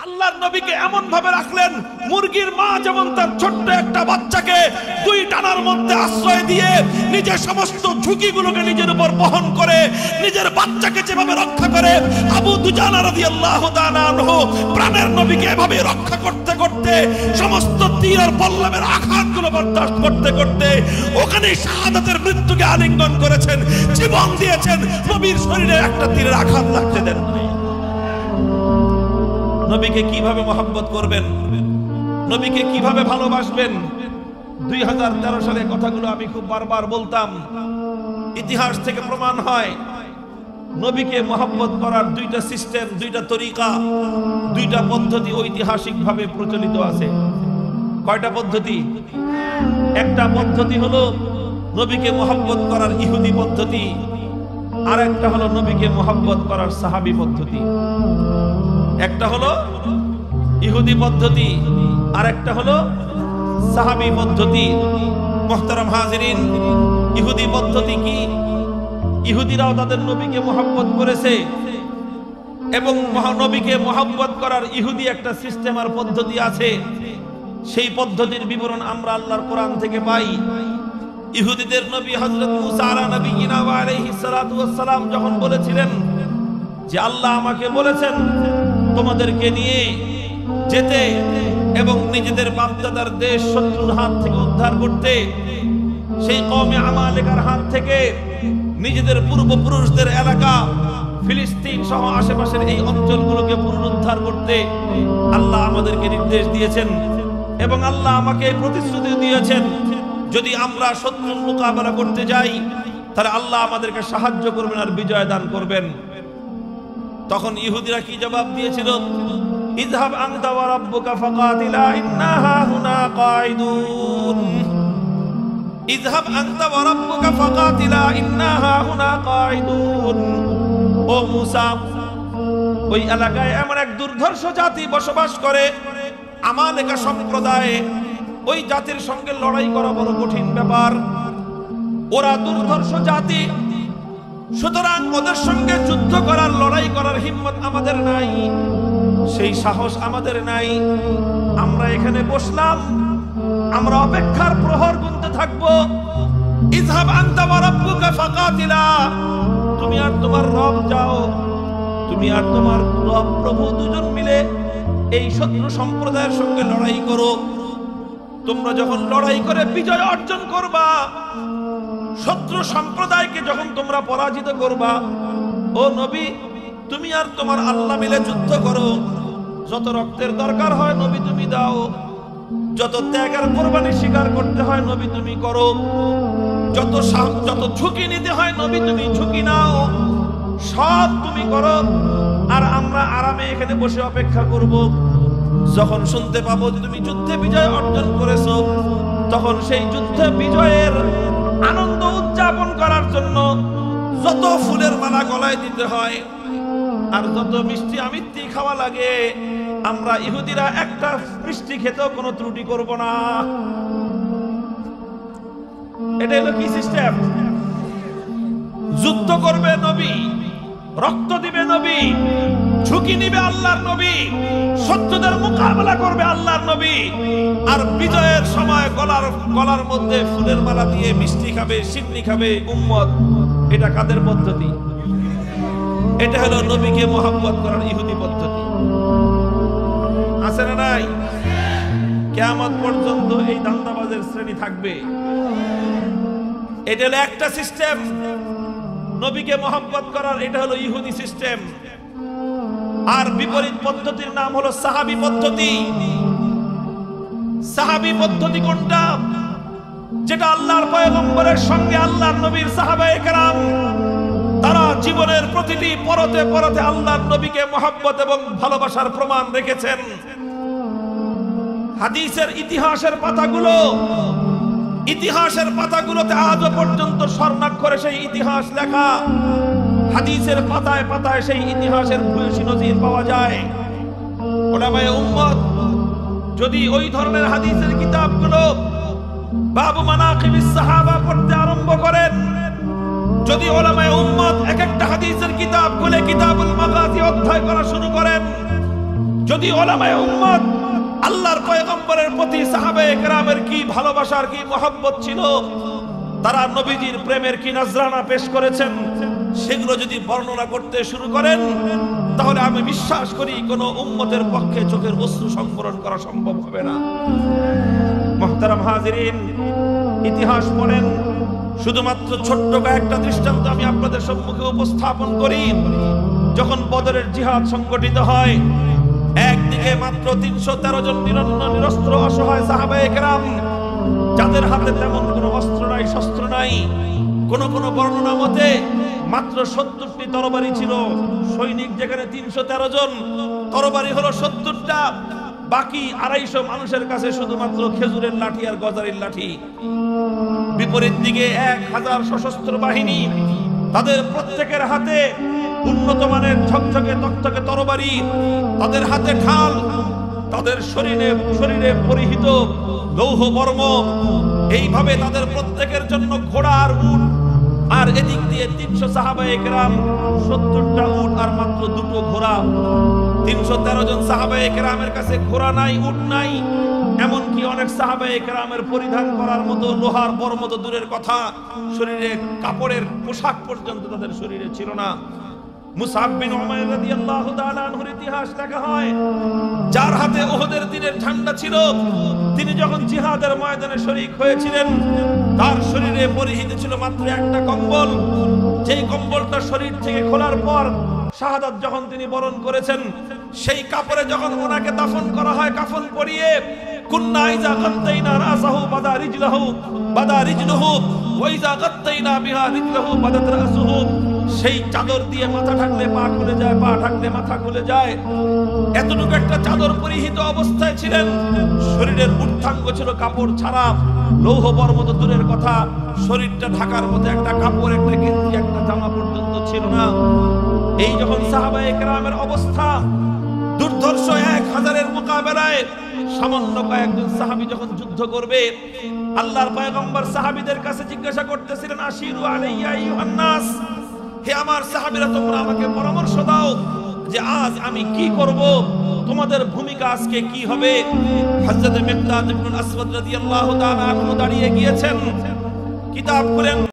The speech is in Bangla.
আল্লাহর নবীকে এমন ভাবে রাখলেন, মুরগির মা যেমন তার ছোট্ট একটা বাচ্চাকে দুই ডানার মধ্যে আশ্রয় দিয়ে নিজের সমস্ত ঝুঁকিগুলোকে নিজের উপর বহন করে নিজের বাচ্চাকে যেভাবে রক্ষা করে, আবু দুজানা রাদিয়াল্লাহু তাআলা আনহু প্রাণের নবীকে এভাবে রক্ষা করতে করতে সমস্ত তীর আর বল্লমের আঘাতগুলো বরদাস্ত করতে করতে ওখানে শাহাদাতের মৃত্যুকে আলিঙ্গন করেছেন, জীবন দিয়েছেন, নবীর শরীরে একটা তীরের আঘাত লাগতে দেন নাই। নবীকে কিভাবে মহব্বত করবেন, নবীকে কিভাবে ভালোবাসবেন? 2013 সালে কথাগুলো আমি খুব বারবার বলতাম। ইতিহাস থেকে প্রমাণ হয় নবীকে মহব্বত করার দুইটা সিস্টেম, দুইটা তরিকা, দুইটা পদ্ধতি ঐতিহাসিকভাবে প্রচলিত আছে। কয়টা পদ্ধতি? একটা পদ্ধতি হলো নবীকে মহব্বত করার ইহুদি পদ্ধতি, আর একটা হলো নবীকে মহব্বত করার সাহাবী পদ্ধতি। একটা হলো ইহুদি পদ্ধতি, আর একটা হলো সাহাবী পদ্ধতি। মুহতারাম হাজিরিন, ইহুদি পদ্ধতি কি? ইহুদিরাও তাদের নবীকে মহব্বত করেছে এবং নবীকে মহব্বত করার ইহুদি একটা সিস্টেম আর পদ্ধতি আছে। সেই পদ্ধতির বিবরণ আমরা আল্লাহর কোরআন থেকে পাই। ইহুদিদের নবী হযরত মুসা আলাইহিস সালাতু ওয়াস সালাম যখন বলেছিলেন যে আল্লাহ আমাকে বলেছেন তোমাদেরকে নিয়ে যেতে এবং নিজেদের বাপদাদার দেশ শত্রুর হাত থেকে উদ্ধার করতে, সেই কওমে আমালেকার হাত থেকে নিজেদের পূর্বপুরুষদের এলাকা ফিলিস্তিন সহ আশেপাশের এই অঞ্চলগুলোকে পুনরুদ্ধার করতে আল্লাহ আমাদেরকে নির্দেশ দিয়েছেন এবং আল্লাহ আমাকে প্রতিশ্রুতি দিয়েছেন যদি আমরা শত্রুর মোকাবেলা করতে যাই তাহলে আল্লাহ আমাদেরকে সাহায্য করবেন আর বিজয় দান করবেন। তখন ইহুদিরা কি জবাব দিয়েছিল? ইযহাব আনতা ওয়া রাব্বুকা ফাকাতিলা ইন্না হাহুনা কাঈদুন। ইযহাব আনতা ওয়া রাব্বুকা ফাকাতিলা ইন্না হাহুনা কাঈদুন। ও মুসা, ওই এলাকায় এমন এক দুর্ধর্ষ জাতি বসবাস করে, আমালেকা সম্প্রদায়। ওই জাতির সঙ্গে লড়াই করা বড় কঠিন ব্যাপার। ওরা দুর্ধর্ষ জাতি, সুতরাং ওদের সঙ্গে যুদ্ধ করার, লড়াই করার হিম্মত আমাদের নাই, সেই সাহস আমাদের নাই। আমরা এখানে বসলাম, আমরা অপেক্ষার প্রহর গুনতে থাকবো। ইযহাব আনতা ওয়া রাব্বুকা ফাকাতিলা, তুমি আর তোমার রব যাও, তুমি আর তোমার রব প্রভু দুজন মিলে এই শত্রু সম্প্রদায়ের সঙ্গে লড়াই করো। তোমরা যখন লড়াই করে বিজয় অর্জন করবা, শত্রু সম্প্রদায়কে যখন তোমরা পরাজিত করবা, ও নবী তুমি আর তোমার আল্লাহ মিলে যুদ্ধ করো। যত রক্তের দরকার হয় নবী তুমি দাও, যত ত্যাগের কোরবানি স্বীকার করতে হয় নবী তুমি করো, যত ঝুঁকি নিতে হয় নবী তুমি ঝুঁকি নাও, সব তুমি করো। আর আমরা আরামে এখানে বসে অপেক্ষা করব। যখন শুনতে পাবো যে তুমি যুদ্ধে বিজয় অর্জন করেছো, তখন সেই যুদ্ধে বিজয়ের আনন্দ উদযাপন করার জন্য যত ফুলের মালা গলায় দিতে হয় আর যত মিষ্টি আমিত্তি খাওয়া লাগে, আমরা ইহুদিরা একটা মিষ্টি খেতেও কোনো ত্রুটি করব না। এটা হলো কি সিস্টেম? যুদ্ধ করবে নবী, রক্ত দিবে নবী, ঝুঁকি নিবে আল্লাহর নবী, শত্রুদের মোকাবেলা করবে আল্লাহর নবী, আর বিজয়ের সময় গলার মধ্যে ফুলের মালা দিয়ে মিষ্টি খাবে, সিন্নি খাবে উম্মত। এটা কাদের পদ্ধতি? এটা হলো নবীকে মহব্বত করার ইহুদি পদ্ধতি। আছে না নাই? কিয়ামত পর্যন্ত এই দান্দাবাজের শ্রেণী থাকবে। এটা হলো একটা সিস্টেম নবীকে মহব্বত করার, এটা হলো ইহুদি সিস্টেম। আর বিপরীত পদ্ধতির নাম হলো সাহাবী পদ্ধতি। সাহাবী পদ্ধতি কোনটা? যেটা আল্লাহর পয়গম্বরের সঙ্গে আল্লাহর নবীর সাহাবায়ে কেরাম তারা জীবনের প্রতিটি পরতে পরতে আল্লাহর নবীকে মহব্বত এবং ভালোবাসার প্রমাণ রেখেছেন। হাদিসের ইতিহাসের পাতাগুলোতে আজও পর্যন্ত স্বর্ণাক্ষরে সেই ইতিহাস লেখা। হাদিসের পাতায় পাতায় সেই ইতিহাসের ভূয়সী নজির পাওয়া যায়। উলামায়ে উম্মত যদি ওই ধরনের হাদিসের কিতাবগুলো বাবু মানাকিবিস সাহাবা পড়তে আরম্ভ করেন, যদি উলামায়ে উম্মত এক একটা হাদিসের কিতাব খুলে কিতাবুল মাগাজি অধ্যয়ন করা শুরু করেন, যদি উলামায়ে উম্মত আল্লাহর পয়গম্বরের প্রতি সাহাবায়ে কেরামের কি ভালোবাসার কি মহব্বত ছিল, তারা নবীজির প্রেমের কি নজরানা পেশ করেছেন, সেগুলো যদি বর্ণনা করতে শুরু করেন, তাহলে আমি বিশ্বাস করি কোন উম্মতের পক্ষে চোখের অশ্রু সংবরণ করা সম্ভব হবে না। মুহতারাম হাজিরিন, ইতিহাস পড়েন। শুধুমাত্র ছোট্ট কয়েকটা দৃষ্টান্ত আমি আপনাদের সম্মুখে উপস্থাপন করি। যখন বদরের জিহাদ সংগঠিত হয়, একদিকে মাত্র 313 জন নিরস্ত্র অসহায় সাহাবায়ে কেরাম, যাদের হাতে তেমন কোনো অস্ত্র নাই, শস্ত্র নাই। কোন কোন বর্ণনা মতে মাত্র 70টি তরবারি ছিল। সৈনিক যেখানে 313 জন, তরবারি হলো 70টা। বাকি 250 মানুষের কাছে শুধুমাত্র খেজুরের লাঠি আর গজারির লাঠি। বিপরীত দিকে 1000 সশস্ত্র বাহিনী, তাদের প্রত্যেকের হাতে উন্নত মানের ঝকঝকে তকতকে তরবারি, তাদের হাতে ঢাল, তাদের শরীরে পরিহিত লৌহ বর্ম। এইভাবে তাদের প্রত্যেকের জন্য ঘোড়া আর উট। আর এদিক দিয়ে 300 সাহাবায়ে কেরাম, 70টা উট আর মাত্র 2টো ঘোড়া। 313 জন সাহাবায়ে কেরামের কাছে ঘোড়া নাই, উট নাই। এমনকি অনেক সাহাবায়ে কেরামের পরিধান করার মতো লোহার বর্ম তো দূরের কথা, শরীরে কাপড়ের পোশাক পর্যন্ত তাদের শরীরে ছিল না। মুসআব বিন উমাইর রাদিয়াল্লাহু তাআলা আনহুর ইতিহাস লেখা হয়, যার হাতে উহুদের দিনের ঝান্ডা ছিল, তিনি যখন জিহাদের ময়দানে শরীক হয়েছিলেন, তার শরীরে পরিহিত ছিল মাত্র একটা কম্বল। যেই কম্বলটা শরীর থেকে খোলার পর শাহাদাত যখন তিনি বরণ করেছেন, সেই কাপড়ে যখন ওনাকে দাফন করা হয় কাফন পরিয়ে, কুন্না ইজা গাত্তাইনা রাসাহু বাদা রিজলুহু ওয়া ইজা গাত্তাইনা বিহা রিজলুহু বাদাত রাসুহু। সেই চাদর দিয়ে মাথা ঢাকলে পা খুলে যায়, পা ঢাকলে মাথা খুলে যায়। এতটুকু একটা চাদর পরিহিত অবস্থায় ছিলেন। শরীরের ঊর্ধ্বাঙ্গ ছিল কাপড় ছাড়া, লৌহ বর্ম তো দূরের কথা, শরীরটা ঢাকার মতো একটা কাপড়, একটা গেঞ্জি, একটা জামা পর্যন্ত ছিল না। এই যখন সাহাবায়ে কেরামের অবস্থা, দুর্ধর্ষ 1000-এর মোকাবেলায় সামান্য কয়েকজন সাহাবী যখন যুদ্ধ করবে, আল্লাহর পয়গম্বর সাহাবীদের কাছে জিজ্ঞাসা করতেছিলেন, আশিরু আলাইয়া আইয়ুহান নাস, হে আমার সাহাবীরা, তোমরা আমাকে পরামর্শ দাও যে আজ আমি কি করব, তোমাদের ভূমিকা আজকে কি হবে। হযরত মিকদাদ ইবনে আসওয়াদ রাদিয়াল্লাহু তাআলা আনহু দাঁড়িয়ে গিয়েছেন, কিতাব খুলেন।